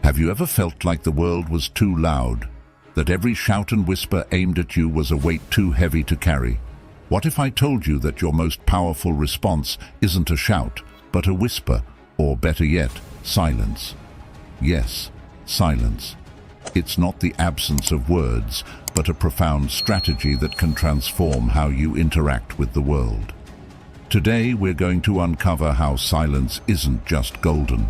Have you ever felt like the world was too loud, that every shout and whisper aimed at you was a weight too heavy to carry? What if I told you that your most powerful response isn't a shout, but a whisper, or better yet, silence? Yes, silence. It's not the absence of words, but a profound strategy that can transform how you interact with the world. Today, we're going to uncover how silence isn't just golden.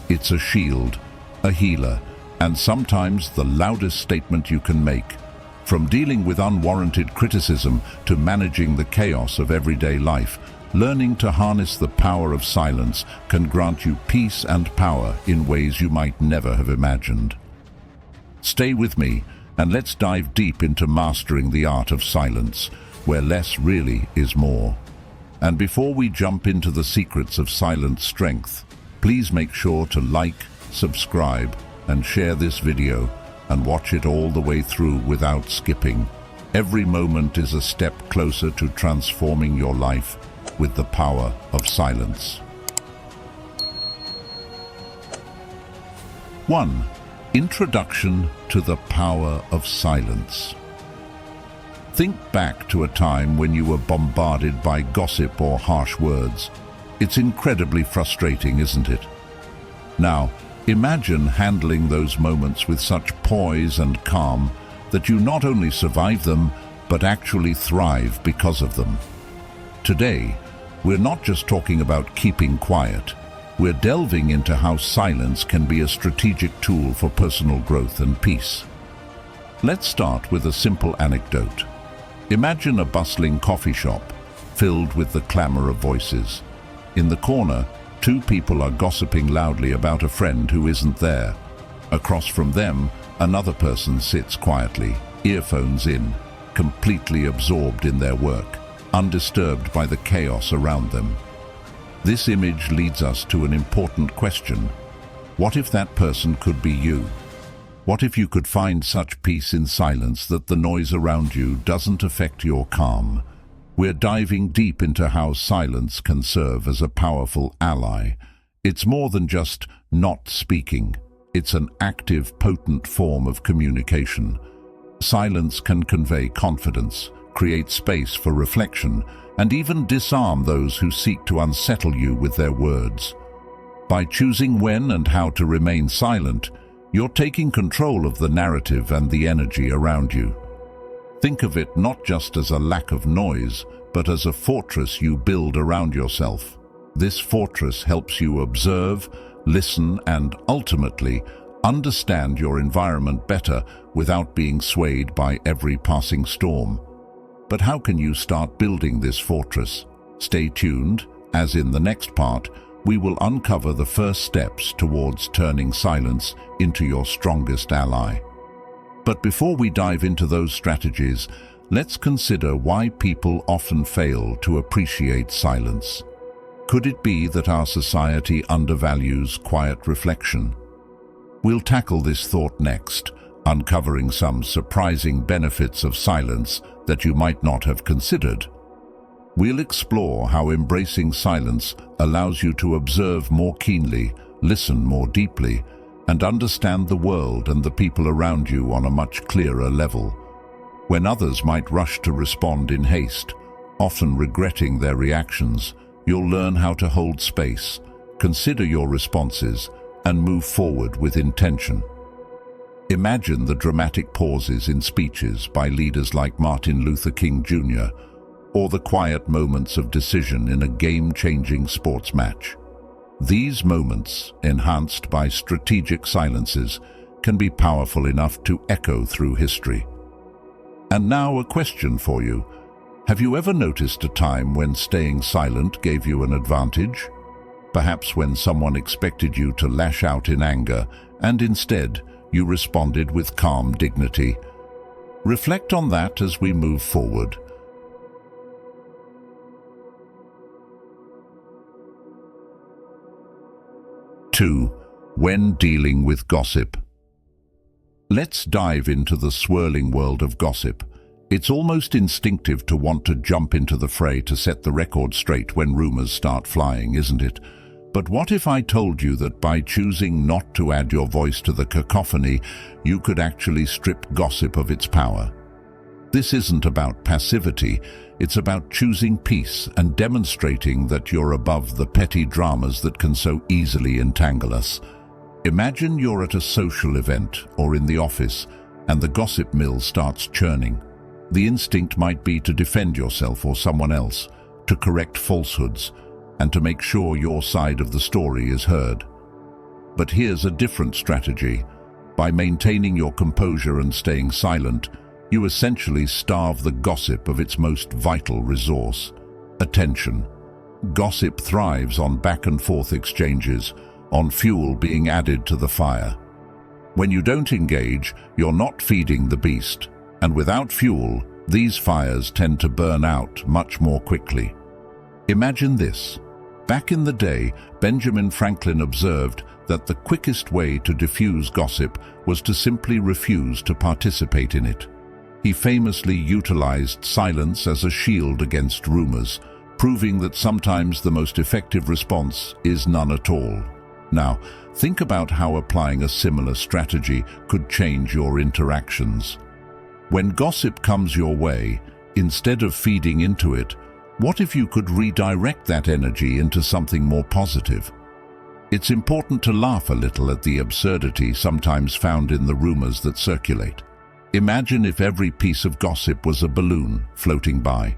It's a shield, a healer, and sometimes the loudest statement you can make. From dealing with unwarranted criticism to managing the chaos of everyday life, learning to harness the power of silence can grant you peace and power in ways you might never have imagined. Stay with me, and let's dive deep into mastering the art of silence, where less really is more. And before we jump into the secrets of silent strength, please make sure to like, subscribe, and share this video, and watch it all the way through without skipping. Every moment is a step closer to transforming your life with the power of silence. 1. Introduction to the power of silence. Think back to a time when you were bombarded by gossip or harsh words. It's incredibly frustrating, isn't it? Now, imagine handling those moments with such poise and calm that you not only survive them, but actually thrive because of them. Today, we're not just talking about keeping quiet. We're delving into how silence can be a strategic tool for personal growth and peace. Let's start with a simple anecdote. Imagine a bustling coffee shop filled with the clamor of voices. In the corner, two people are gossiping loudly about a friend who isn't there. Across from them, another person sits quietly, earphones in, completely absorbed in their work, undisturbed by the chaos around them. This image leads us to an important question. What if that person could be you? What if you could find such peace in silence that the noise around you doesn't affect your calm? We're diving deep into how silence can serve as a powerful ally. It's more than just not speaking. It's an active, potent form of communication. Silence can convey confidence, create space for reflection, and even disarm those who seek to unsettle you with their words. By choosing when and how to remain silent, you're taking control of the narrative and the energy around you. Think of it not just as a lack of noise, but as a fortress you build around yourself. This fortress helps you observe, listen, and ultimately understand your environment better without being swayed by every passing storm. But how can you start building this fortress? Stay tuned, as in the next part, we will uncover the first steps towards turning silence into your strongest ally. But before we dive into those strategies, let's consider why people often fail to appreciate silence. Could it be that our society undervalues quiet reflection? We'll tackle this thought next, uncovering some surprising benefits of silence that you might not have considered. We'll explore how embracing silence allows you to observe more keenly, listen more deeply, and understand the world and the people around you on a much clearer level. When others might rush to respond in haste, often regretting their reactions, you'll learn how to hold space, consider your responses, and move forward with intention. Imagine the dramatic pauses in speeches by leaders like Martin Luther King Jr., or the quiet moments of decision in a game-changing sports match. These moments, enhanced by strategic silences, can be powerful enough to echo through history. And now a question for you. Have you ever noticed a time when staying silent gave you an advantage? Perhaps when someone expected you to lash out in anger, and instead you responded with calm dignity. Reflect on that as we move forward. 2. When dealing with gossip. Let's dive into the swirling world of gossip. It's almost instinctive to want to jump into the fray to set the record straight when rumors start flying, isn't it? But what if I told you that by choosing not to add your voice to the cacophony, you could actually strip gossip of its power? This isn't about passivity, it's about choosing peace and demonstrating that you're above the petty dramas that can so easily entangle us. Imagine you're at a social event or in the office, and the gossip mill starts churning. The instinct might be to defend yourself or someone else, to correct falsehoods, and to make sure your side of the story is heard. But here's a different strategy. By maintaining your composure and staying silent, you essentially starve the gossip of its most vital resource: attention. Gossip thrives on back-and-forth exchanges, on fuel being added to the fire. When you don't engage, you're not feeding the beast, and without fuel, these fires tend to burn out much more quickly. Imagine this. Back in the day, Benjamin Franklin observed that the quickest way to diffuse gossip was to simply refuse to participate in it. He famously utilized silence as a shield against rumors, proving that sometimes the most effective response is none at all. Now, think about how applying a similar strategy could change your interactions. When gossip comes your way, instead of feeding into it, what if you could redirect that energy into something more positive? It's important to laugh a little at the absurdity sometimes found in the rumors that circulate. Imagine if every piece of gossip was a balloon floating by.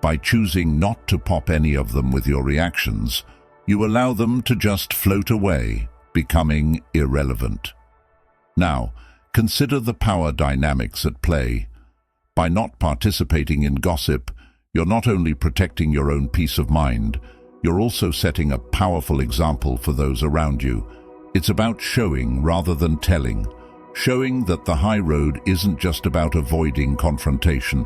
By choosing not to pop any of them with your reactions, you allow them to just float away, becoming irrelevant. Now, consider the power dynamics at play. By not participating in gossip, you're not only protecting your own peace of mind, you're also setting a powerful example for those around you. It's about showing rather than telling, showing that the high road isn't just about avoiding confrontation,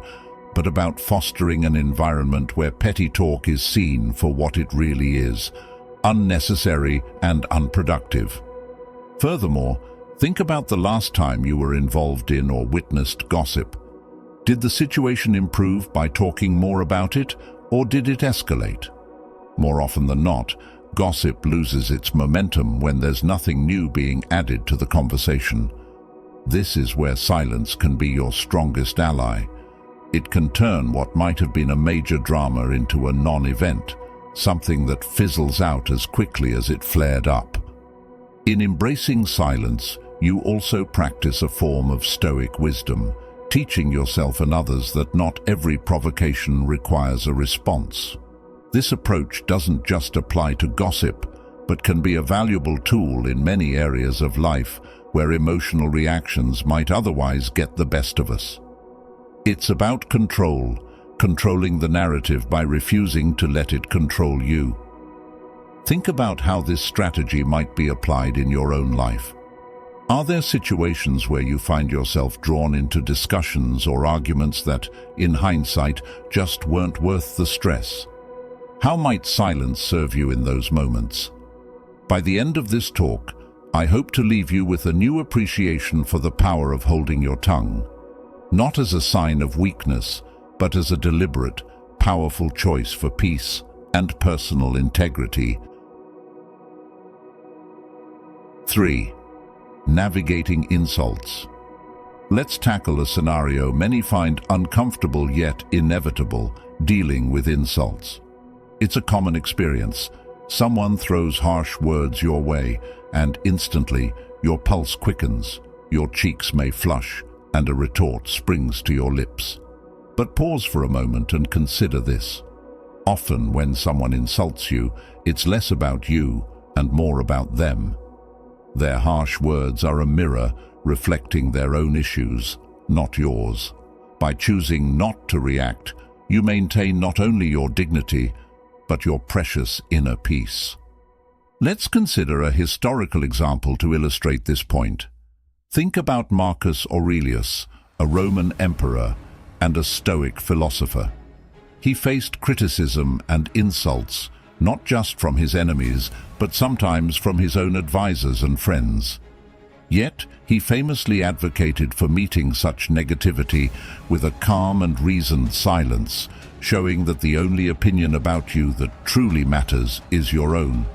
but about fostering an environment where petty talk is seen for what it really is: unnecessary and unproductive. Furthermore, think about the last time you were involved in or witnessed gossip. Did the situation improve by talking more about it, or did it escalate? More often than not, gossip loses its momentum when there's nothing new being added to the conversation. This is where silence can be your strongest ally. It can turn what might have been a major drama into a non-event, something that fizzles out as quickly as it flared up. In embracing silence, you also practice a form of Stoic wisdom, teaching yourself and others that not every provocation requires a response. This approach doesn't just apply to gossip, but can be a valuable tool in many areas of life where emotional reactions might otherwise get the best of us. It's about control, controlling the narrative by refusing to let it control you. Think about how this strategy might be applied in your own life. Are there situations where you find yourself drawn into discussions or arguments that, in hindsight, just weren't worth the stress? How might silence serve you in those moments? By the end of this talk, I hope to leave you with a new appreciation for the power of holding your tongue, not as a sign of weakness, but as a deliberate, powerful choice for peace and personal integrity. 3. Navigating insults. Let's tackle a scenario many find uncomfortable yet inevitable: dealing with insults. It's a common experience. Someone throws harsh words your way, and instantly your pulse quickens, your cheeks may flush, and a retort springs to your lips. But pause for a moment and consider this. Often when someone insults you, it's less about you and more about them. Their harsh words are a mirror reflecting their own issues, not yours. By choosing not to react, you maintain not only your dignity, but your precious inner peace. Let's consider a historical example to illustrate this point. Think about Marcus Aurelius, a Roman emperor and a Stoic philosopher. He faced criticism and insults, not just from his enemies, but sometimes from his own advisors and friends. Yet, he famously advocated for meeting such negativity with a calm and reasoned silence, showing that the only opinion about you that truly matters is your own.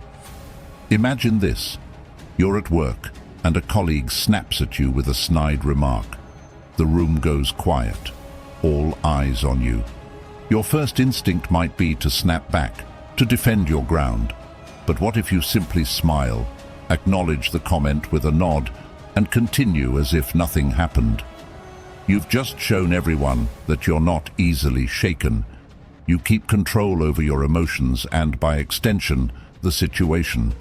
Imagine this. You're at work, and a colleague snaps at you with a snide remark. The room goes quiet, all eyes on you. Your first instinct might be to snap back, to defend your ground. But what if you simply smile, acknowledge the comment with a nod, and continue as if nothing happened? You've just shown everyone that you're not easily shaken. You keep control over your emotions and, by extension, the situation.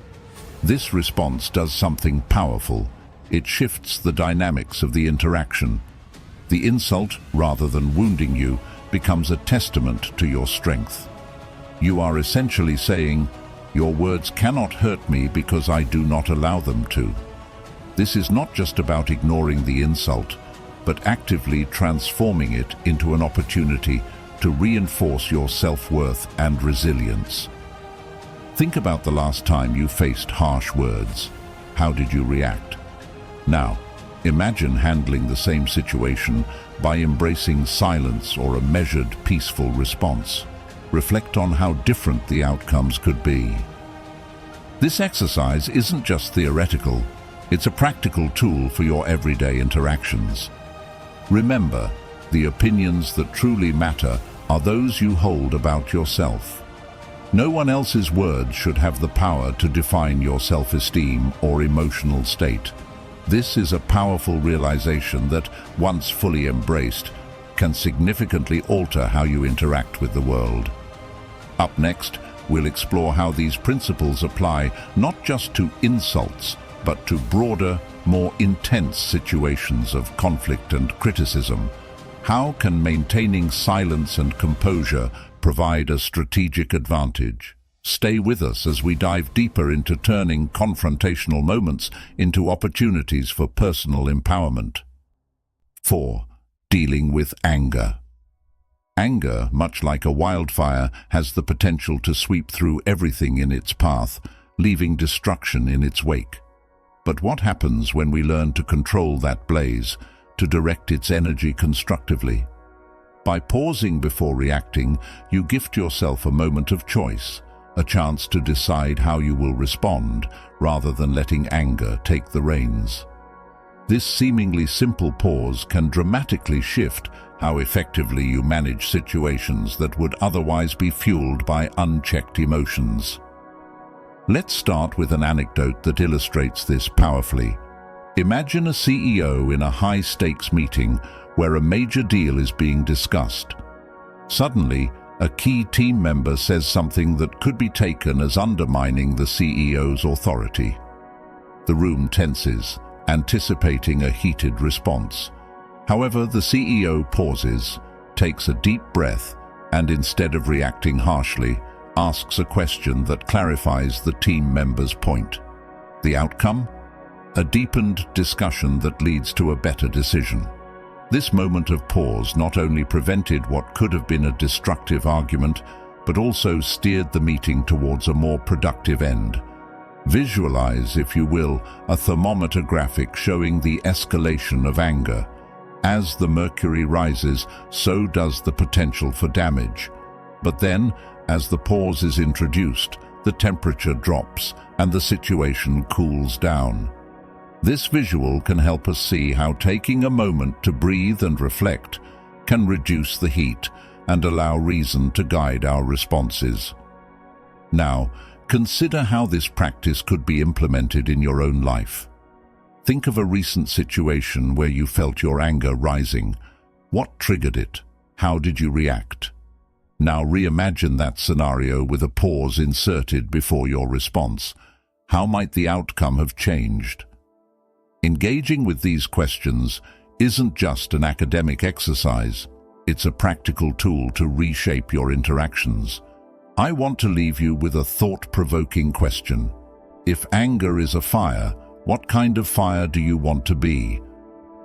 This response does something powerful. It shifts the dynamics of the interaction. The insult, rather than wounding you, becomes a testament to your strength. You are essentially saying, "Your words cannot hurt me because I do not allow them to." This is not just about ignoring the insult, but actively transforming it into an opportunity to reinforce your self-worth and resilience. Think about the last time you faced harsh words. How did you react? Now, imagine handling the same situation by embracing silence or a measured, peaceful response. Reflect on how different the outcomes could be. This exercise isn't just theoretical, it's a practical tool for your everyday interactions. Remember, the opinions that truly matter are those you hold about yourself. No one else's words should have the power to define your self-esteem or emotional state. This is a powerful realization that, once fully embraced, can significantly alter how you interact with the world. Up next, we'll explore how these principles apply not just to insults, but to broader, more intense situations of conflict and criticism. How can maintaining silence and composure provide a strategic advantage? Stay with us as we dive deeper into turning confrontational moments into opportunities for personal empowerment. 4. Dealing with anger. Anger, much like a wildfire, has the potential to sweep through everything in its path, leaving destruction in its wake. But what happens when we learn to control that blaze, to direct its energy constructively? By pausing before reacting, you gift yourself a moment of choice, a chance to decide how you will respond, rather than letting anger take the reins. This seemingly simple pause can dramatically shift how effectively you manage situations that would otherwise be fueled by unchecked emotions. Let's start with an anecdote that illustrates this powerfully. Imagine a CEO in a high-stakes meeting where a major deal is being discussed. Suddenly, a key team member says something that could be taken as undermining the CEO's authority. The room tenses, anticipating a heated response. However, the CEO pauses, takes a deep breath, and instead of reacting harshly, asks a question that clarifies the team member's point. The outcome? A deepened discussion that leads to a better decision. This moment of pause not only prevented what could have been a destructive argument, but also steered the meeting towards a more productive end. Visualize, if you will, a thermometer graphic showing the escalation of anger. As the mercury rises, so does the potential for damage. But then, as the pause is introduced, the temperature drops and the situation cools down. This visual can help us see how taking a moment to breathe and reflect can reduce the heat and allow reason to guide our responses. Now, consider how this practice could be implemented in your own life. Think of a recent situation where you felt your anger rising. What triggered it? How did you react? Now reimagine that scenario with a pause inserted before your response. How might the outcome have changed? Engaging with these questions isn't just an academic exercise, it's a practical tool to reshape your interactions. I want to leave you with a thought-provoking question. If anger is a fire, what kind of fire do you want to be?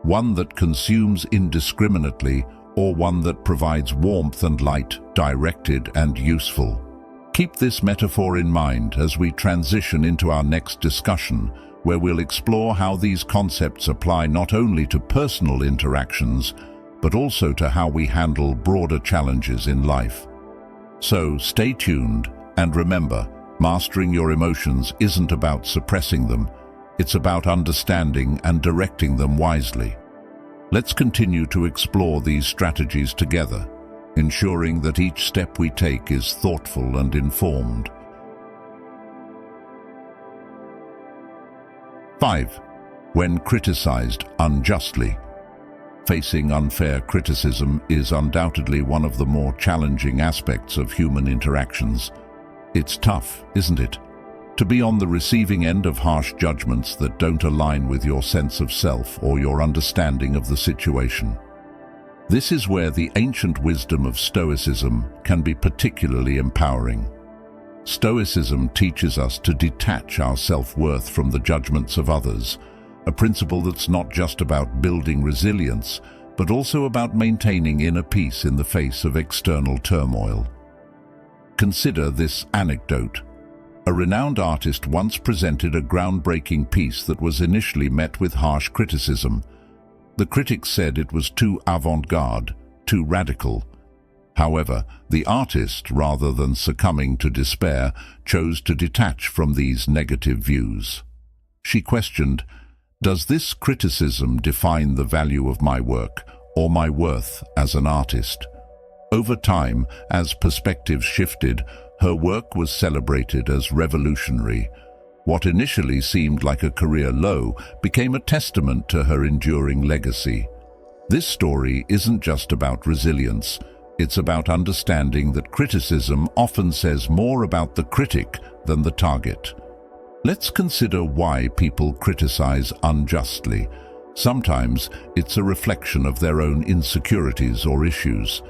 One that consumes indiscriminately, or one that provides warmth and light, directed and useful? Keep this metaphor in mind as we transition into our next discussion, where we'll explore how these concepts apply not only to personal interactions, but also to how we handle broader challenges in life. So stay tuned and remember, Mastering your emotions isn't about suppressing them. It's about understanding and directing them wisely. Let's continue to explore these strategies together, ensuring that each step we take is thoughtful and informed. 5. When criticized unjustly. Facing unfair criticism is undoubtedly one of the more challenging aspects of human interactions. It's tough, isn't it? To be on the receiving end of harsh judgments that don't align with your sense of self or your understanding of the situation. This is where the ancient wisdom of Stoicism can be particularly empowering. Stoicism teaches us to detach our self-worth from the judgments of others, a principle that's not just about building resilience, but also about maintaining inner peace in the face of external turmoil. Consider this anecdote. A renowned artist once presented a groundbreaking piece that was initially met with harsh criticism. The critics said it was too avant-garde, too radical. However, the artist, rather than succumbing to despair, chose to detach from these negative views. She questioned, "Does this criticism define the value of my work or my worth as an artist?" Over time, as perspectives shifted, her work was celebrated as revolutionary. What initially seemed like a career low became a testament to her enduring legacy. This story isn't just about resilience. It's about understanding that criticism often says more about the critic than the target. Let's consider why people criticize unjustly. Sometimes it's a reflection of their own insecurities or issues.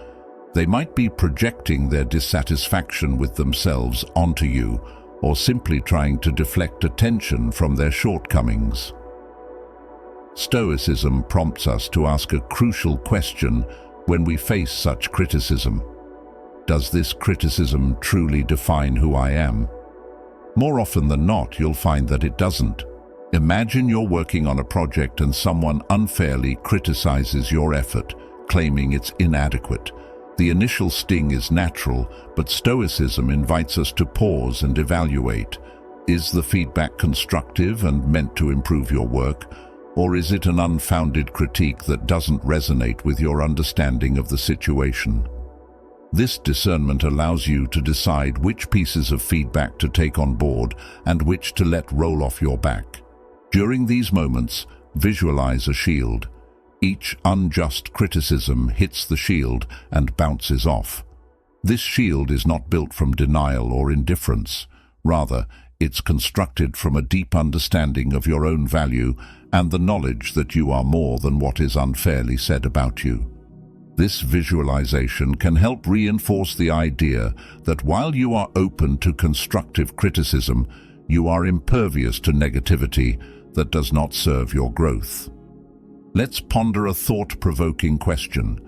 They might be projecting their dissatisfaction with themselves onto you, or simply trying to deflect attention from their shortcomings. Stoicism prompts us to ask a crucial question when we face such criticism. Does this criticism truly define who I am? More often than not, you'll find that it doesn't. Imagine you're working on a project and someone unfairly criticizes your effort, claiming it's inadequate. The initial sting is natural, but Stoicism invites us to pause and evaluate. Is the feedback constructive and meant to improve your work, or is it an unfounded critique that doesn't resonate with your understanding of the situation? This discernment allows you to decide which pieces of feedback to take on board and which to let roll off your back. During these moments, visualize a shield. Each unjust criticism hits the shield and bounces off. This shield is not built from denial or indifference. Rather, it's constructed from a deep understanding of your own value and the knowledge that you are more than what is unfairly said about you. This visualization can help reinforce the idea that while you are open to constructive criticism, you are impervious to negativity that does not serve your growth. Let's ponder a thought-provoking question.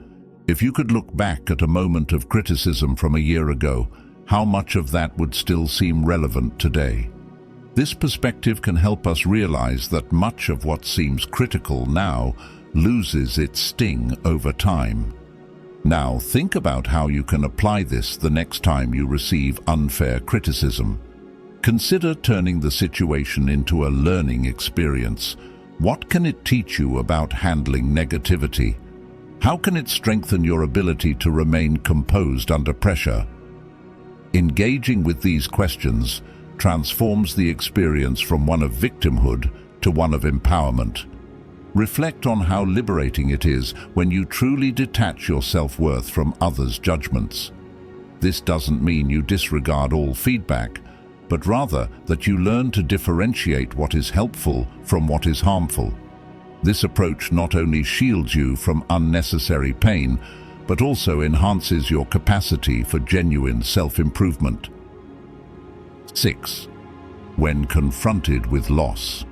If you could look back at a moment of criticism from a year ago, how much of that would still seem relevant today? This perspective can help us realize that much of what seems critical now loses its sting over time. Now, think about how you can apply this the next time you receive unfair criticism. Consider turning the situation into a learning experience. What can it teach you about handling negativity? How can it strengthen your ability to remain composed under pressure? Engaging with these questions transforms the experience from one of victimhood to one of empowerment. Reflect on how liberating it is when you truly detach your self-worth from others' judgments. This doesn't mean you disregard all feedback, but rather that you learn to differentiate what is helpful from what is harmful. This approach not only shields you from unnecessary pain, but also enhances your capacity for genuine self-improvement. 6. When confronted with loss.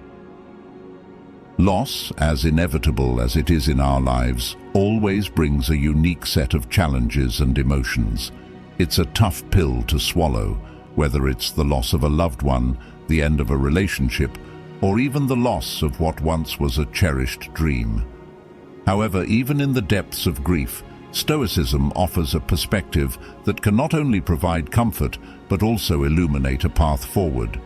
Loss, as inevitable as it is in our lives, always brings a unique set of challenges and emotions. It's a tough pill to swallow, whether it's the loss of a loved one, the end of a relationship, or even the loss of what once was a cherished dream. However, even in the depths of grief, Stoicism offers a perspective that can not only provide comfort, but also illuminate a path forward.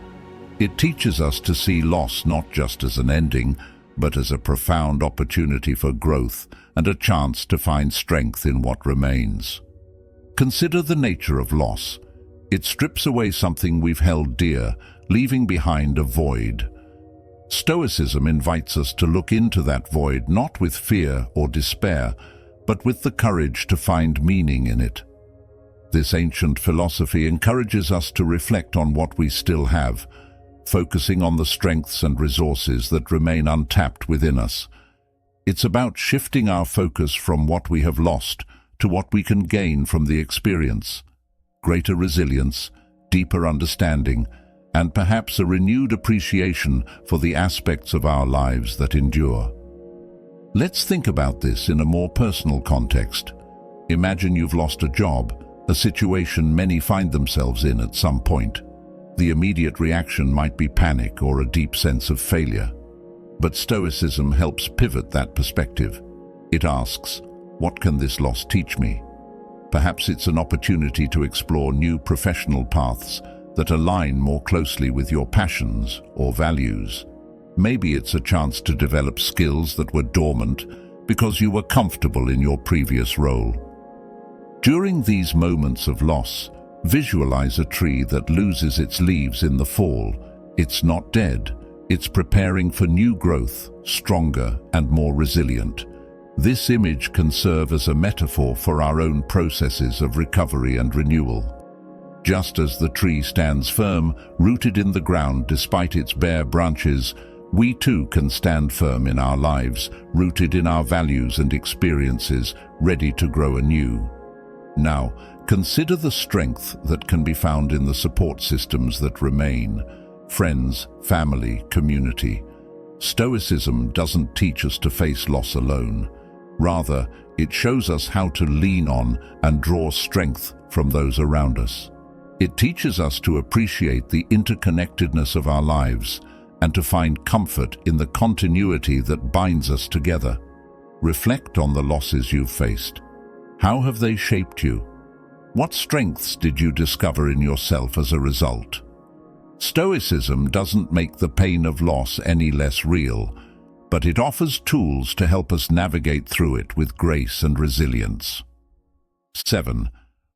It teaches us to see loss not just as an ending, but as a profound opportunity for growth and a chance to find strength in what remains. Consider the nature of loss. It strips away something we've held dear, leaving behind a void. Stoicism invites us to look into that void not with fear or despair, but with the courage to find meaning in it. This ancient philosophy encourages us to reflect on what we still have, focusing on the strengths and resources that remain untapped within us. It's about shifting our focus from what we have lost to what we can gain from the experience. Greater resilience, deeper understanding, and perhaps a renewed appreciation for the aspects of our lives that endure. Let's think about this in a more personal context. Imagine you've lost a job, a situation many find themselves in at some point. The immediate reaction might be panic or a deep sense of failure. But Stoicism helps pivot that perspective. It asks, what can this loss teach me? Perhaps it's an opportunity to explore new professional paths that align more closely with your passions or values. Maybe it's a chance to develop skills that were dormant because you were comfortable in your previous role. During these moments of loss, visualize a tree that loses its leaves in the fall. It's not dead. It's preparing for new growth, stronger and more resilient. This image can serve as a metaphor for our own processes of recovery and renewal. Just as the tree stands firm, rooted in the ground despite its bare branches, we too can stand firm in our lives, rooted in our values and experiences, ready to grow anew. Now, consider the strength that can be found in the support systems that remain: friends, family, community. Stoicism doesn't teach us to face loss alone. Rather, it shows us how to lean on and draw strength from those around us. It teaches us to appreciate the interconnectedness of our lives and to find comfort in the continuity that binds us together. Reflect on the losses you've faced. How have they shaped you? What strengths did you discover in yourself as a result? Stoicism doesn't make the pain of loss any less real, but it offers tools to help us navigate through it with grace and resilience. 7.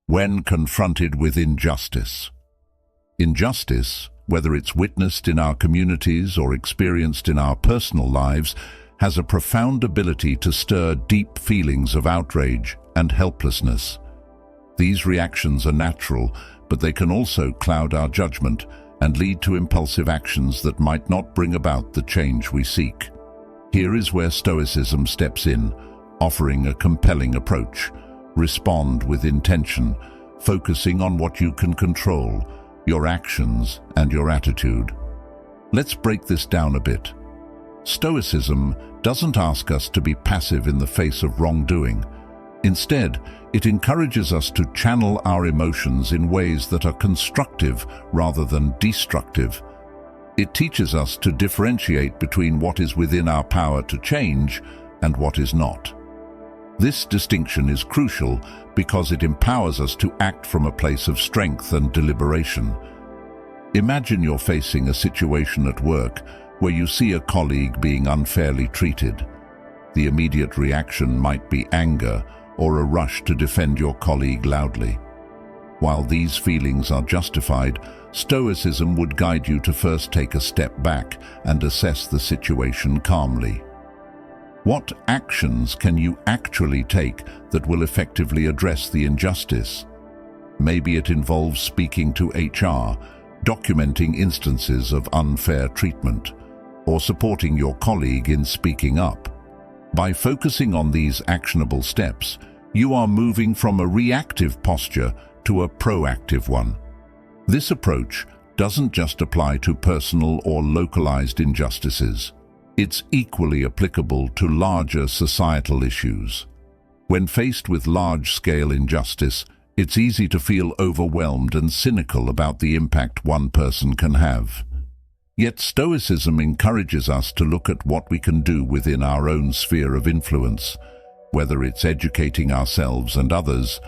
When confronted with injustice. Injustice, whether it's witnessed in our communities or experienced in our personal lives, has a profound ability to stir deep feelings of outrage and helplessness. These reactions are natural, but they can also cloud our judgment and lead to impulsive actions that might not bring about the change we seek. Here is where Stoicism steps in, offering a compelling approach. Respond with intention, focusing on what you can control, your actions and your attitude. Let's break this down a bit. Stoicism doesn't ask us to be passive in the face of wrongdoing. Instead, it encourages us to channel our emotions in ways that are constructive rather than destructive. It teaches us to differentiate between what is within our power to change and what is not. This distinction is crucial because it empowers us to act from a place of strength and deliberation. Imagine you're facing a situation at work where you see a colleague being unfairly treated. The immediate reaction might be anger or a rush to defend your colleague loudly. While these feelings are justified, Stoicism would guide you to first take a step back and assess the situation calmly. What actions can you actually take that will effectively address the injustice? Maybe it involves speaking to HR, documenting instances of unfair treatment, or supporting your colleague in speaking up. By focusing on these actionable steps, you are moving from a reactive posture to a proactive one. This approach doesn't just apply to personal or localized injustices. It's equally applicable to larger societal issues. When faced with large-scale injustice, it's easy to feel overwhelmed and cynical about the impact one person can have. Yet Stoicism encourages us to look at what we can do within our own sphere of influence. whether it's educating ourselves and others,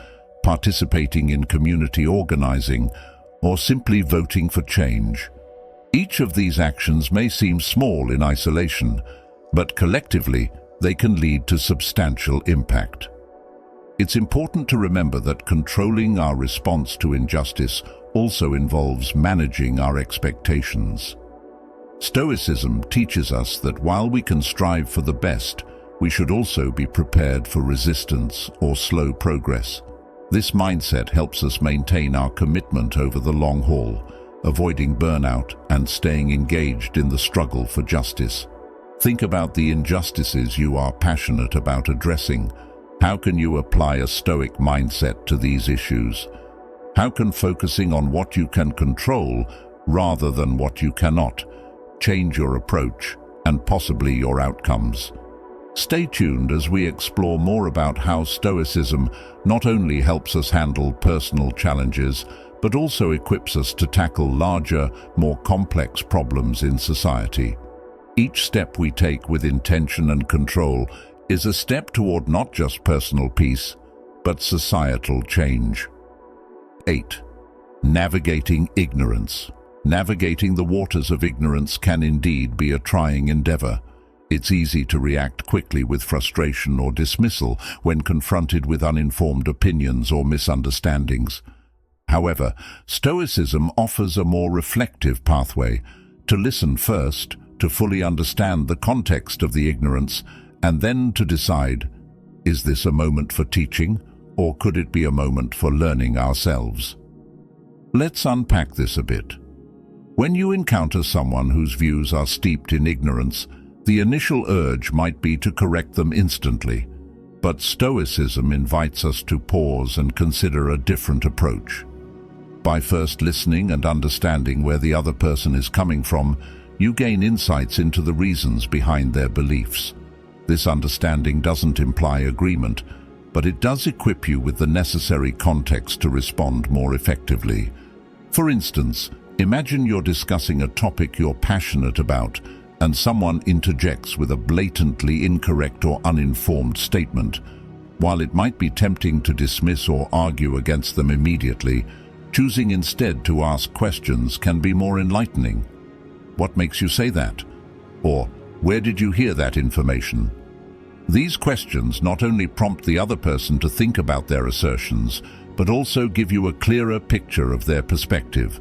participating in community organizing, or simply voting for change. Each of these actions may seem small in isolation, but collectively they can lead to substantial impact. It's important to remember that controlling our response to injustice also involves managing our expectations. Stoicism teaches us that while we can strive for the best, we should also be prepared for resistance or slow progress. This mindset helps us maintain our commitment over the long haul, avoiding burnout and staying engaged in the struggle for justice. Think about the injustices you are passionate about addressing. How can you apply a Stoic mindset to these issues? How can focusing on what you can control rather than what you cannot change your approach and possibly your outcomes? Stay tuned as we explore more about how Stoicism not only helps us handle personal challenges, but also equips us to tackle larger, more complex problems in society. Each step we take with intention and control is a step toward not just personal peace, but societal change. 8. Navigating ignorance. Navigating the waters of ignorance can indeed be a trying endeavor. It's easy to react quickly with frustration or dismissal when confronted with uninformed opinions or misunderstandings. However, Stoicism offers a more reflective pathway to listen first, to fully understand the context of the ignorance, and then to decide, is this a moment for teaching, or could it be a moment for learning ourselves? Let's unpack this a bit. When you encounter someone whose views are steeped in ignorance, the initial urge might be to correct them instantly, but Stoicism invites us to pause and consider a different approach. By first listening and understanding where the other person is coming from, you gain insights into the reasons behind their beliefs. This understanding doesn't imply agreement, but it does equip you with the necessary context to respond more effectively. For instance, imagine you're discussing a topic you're passionate about, and someone interjects with a blatantly incorrect or uninformed statement. While it might be tempting to dismiss or argue against them immediately, choosing instead to ask questions can be more enlightening. What makes you say that? Or, where did you hear that information? These questions not only prompt the other person to think about their assertions, but also give you a clearer picture of their perspective.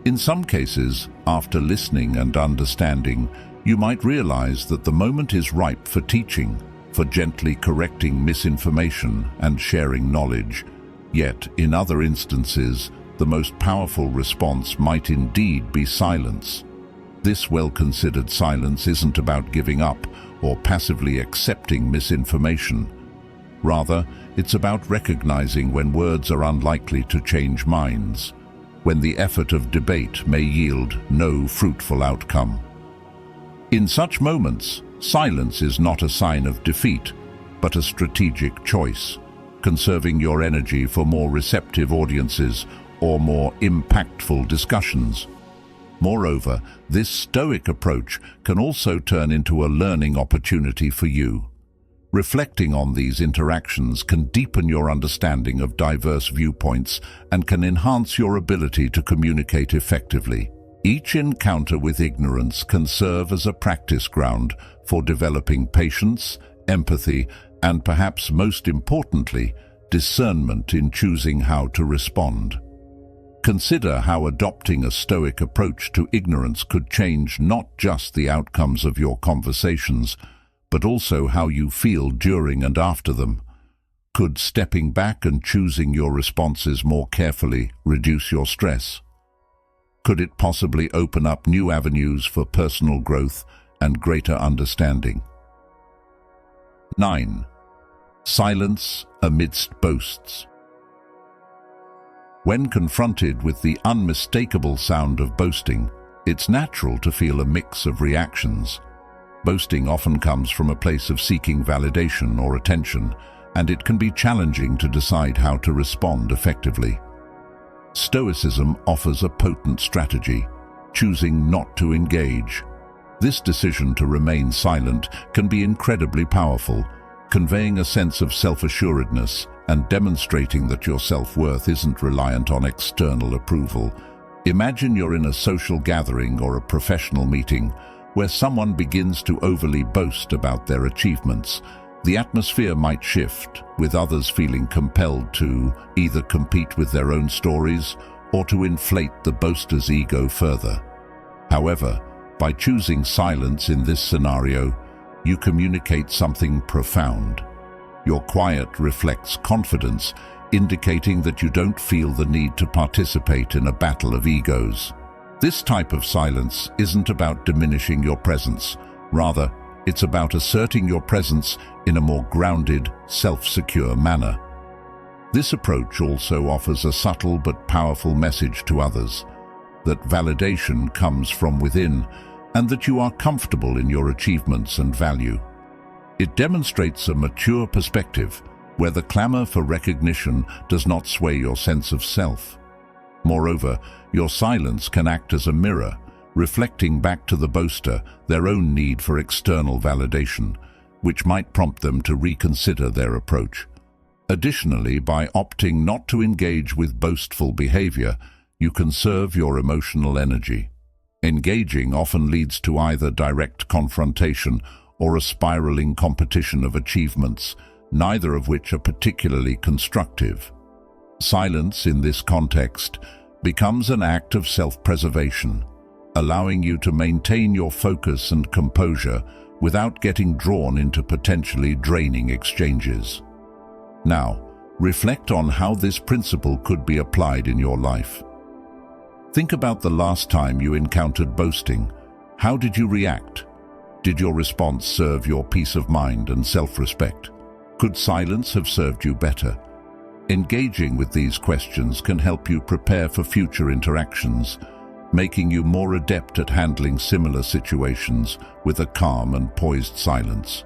In some cases, after listening and understanding, you might realize that the moment is ripe for teaching, for gently correcting misinformation and sharing knowledge. Yet, in other instances, the most powerful response might indeed be silence. This well-considered silence isn't about giving up or passively accepting misinformation. Rather, it's about recognizing when words are unlikely to change minds, when the effort of debate may yield no fruitful outcome. In such moments, silence is not a sign of defeat, but a strategic choice, conserving your energy for more receptive audiences or more impactful discussions. Moreover, this Stoic approach can also turn into a learning opportunity for you. Reflecting on these interactions can deepen your understanding of diverse viewpoints and can enhance your ability to communicate effectively. Each encounter with ignorance can serve as a practice ground for developing patience, empathy, and perhaps most importantly, discernment in choosing how to respond. Consider how adopting a Stoic approach to ignorance could change not just the outcomes of your conversations, but also how you feel during and after them. Could stepping back and choosing your responses more carefully reduce your stress? Could it possibly open up new avenues for personal growth and greater understanding? 9. Silence amidst boasts. When confronted with the unmistakable sound of boasting, it's natural to feel a mix of reactions. Boasting often comes from a place of seeking validation or attention, and it can be challenging to decide how to respond effectively. Stoicism offers a potent strategy, choosing not to engage. This decision to remain silent can be incredibly powerful, conveying a sense of self-assuredness and demonstrating that your self-worth isn't reliant on external approval. Imagine you're in a social gathering or a professional meeting where someone begins to overly boast about their achievements. The atmosphere might shift, with others feeling compelled to either compete with their own stories or to inflate the boaster's ego further. However, by choosing silence in this scenario, you communicate something profound. Your quiet reflects confidence, indicating that you don't feel the need to participate in a battle of egos. This type of silence isn't about diminishing your presence. Rather, it's about asserting your presence in a more grounded, self-secure manner. This approach also offers a subtle but powerful message to others, that validation comes from within and that you are comfortable in your achievements and value. It demonstrates a mature perspective where the clamor for recognition does not sway your sense of self. Moreover, your silence can act as a mirror, reflecting back to the boaster their own need for external validation, which might prompt them to reconsider their approach. Additionally, by opting not to engage with boastful behavior, you conserve your emotional energy. Engaging often leads to either direct confrontation or a spiraling competition of achievements, neither of which are particularly constructive. Silence in this context becomes an act of self-preservation, allowing you to maintain your focus and composure without getting drawn into potentially draining exchanges. Now, reflect on how this principle could be applied in your life. Think about the last time you encountered boasting. How did you react? Did your response serve your peace of mind and self-respect? Could silence have served you better? Engaging with these questions can help you prepare for future interactions, making you more adept at handling similar situations with a calm and poised silence.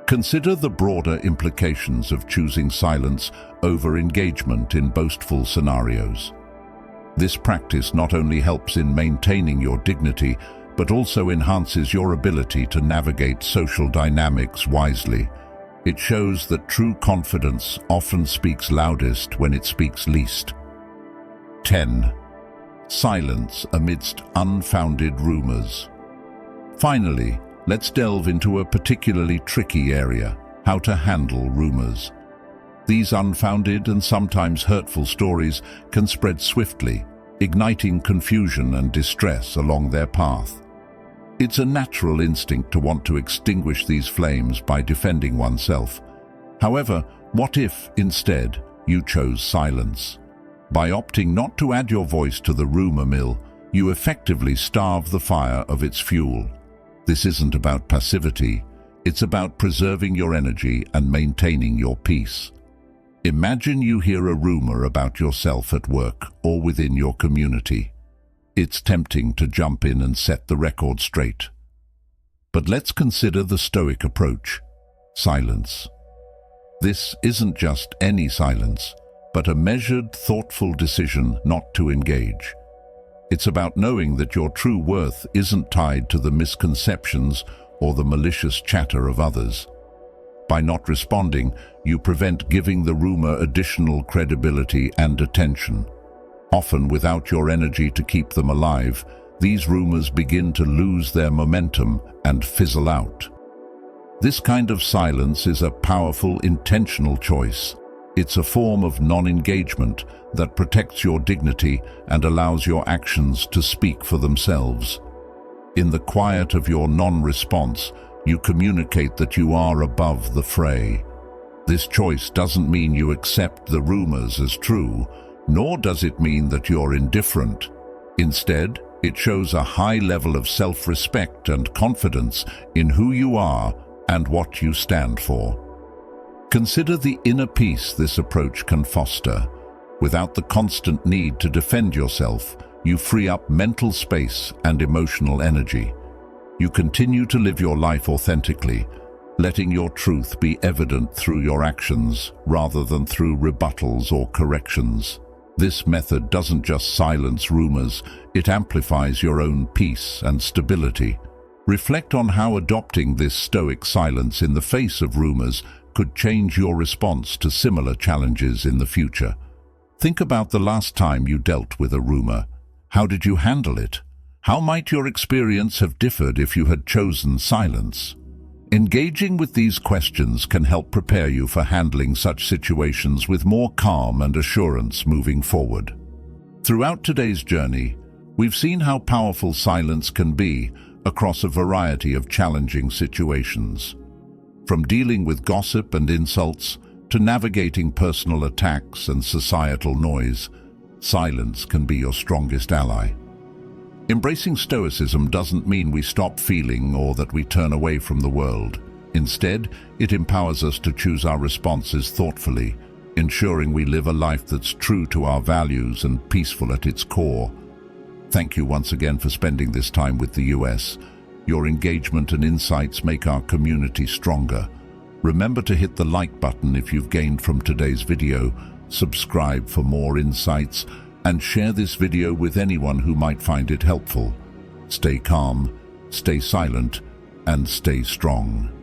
Consider the broader implications of choosing silence over engagement in boastful scenarios. This practice not only helps in maintaining your dignity, but also enhances your ability to navigate social dynamics wisely. It shows that true confidence often speaks loudest when it speaks least. 10. Silence amidst unfounded rumors. Finally, let's delve into a particularly tricky area: how to handle rumors. These unfounded and sometimes hurtful stories can spread swiftly, igniting confusion and distress along their path. It's a natural instinct to want to extinguish these flames by defending oneself. However, what if, instead, you chose silence? By opting not to add your voice to the rumor mill, you effectively starve the fire of its fuel. This isn't about passivity, it's about preserving your energy and maintaining your peace. Imagine you hear a rumor about yourself at work or within your community. It's tempting to jump in and set the record straight. But let's consider the Stoic approach: silence. This isn't just any silence, but a measured, thoughtful decision not to engage. It's about knowing that your true worth isn't tied to the misconceptions or the malicious chatter of others. By not responding, you prevent giving the rumor additional credibility and attention. Often without your energy to keep them alive, these rumors begin to lose their momentum and fizzle out. This kind of silence is a powerful, intentional choice. It's a form of non-engagement that protects your dignity and allows your actions to speak for themselves. In the quiet of your non-response, you communicate that you are above the fray. This choice doesn't mean you accept the rumors as true, nor does it mean that you're indifferent. Instead, it shows a high level of self-respect and confidence in who you are and what you stand for. Consider the inner peace this approach can foster. Without the constant need to defend yourself, you free up mental space and emotional energy. You continue to live your life authentically, letting your truth be evident through your actions rather than through rebuttals or corrections. This method doesn't just silence rumors, it amplifies your own peace and stability. Reflect on how adopting this Stoic silence in the face of rumors could change your response to similar challenges in the future. Think about the last time you dealt with a rumor. How did you handle it? How might your experience have differed if you had chosen silence? Engaging with these questions can help prepare you for handling such situations with more calm and assurance moving forward. Throughout today's journey, we've seen how powerful silence can be across a variety of challenging situations. From dealing with gossip and insults to navigating personal attacks and societal noise, silence can be your strongest ally. Embracing Stoicism doesn't mean we stop feeling or that we turn away from the world. Instead, it empowers us to choose our responses thoughtfully, ensuring we live a life that's true to our values and peaceful at its core. Thank you once again for spending this time with the US. Your engagement and insights make our community stronger. Remember to hit the like button if you've gained from today's video, subscribe for more insights, and share this video with anyone who might find it helpful. Stay calm, stay silent, and stay strong.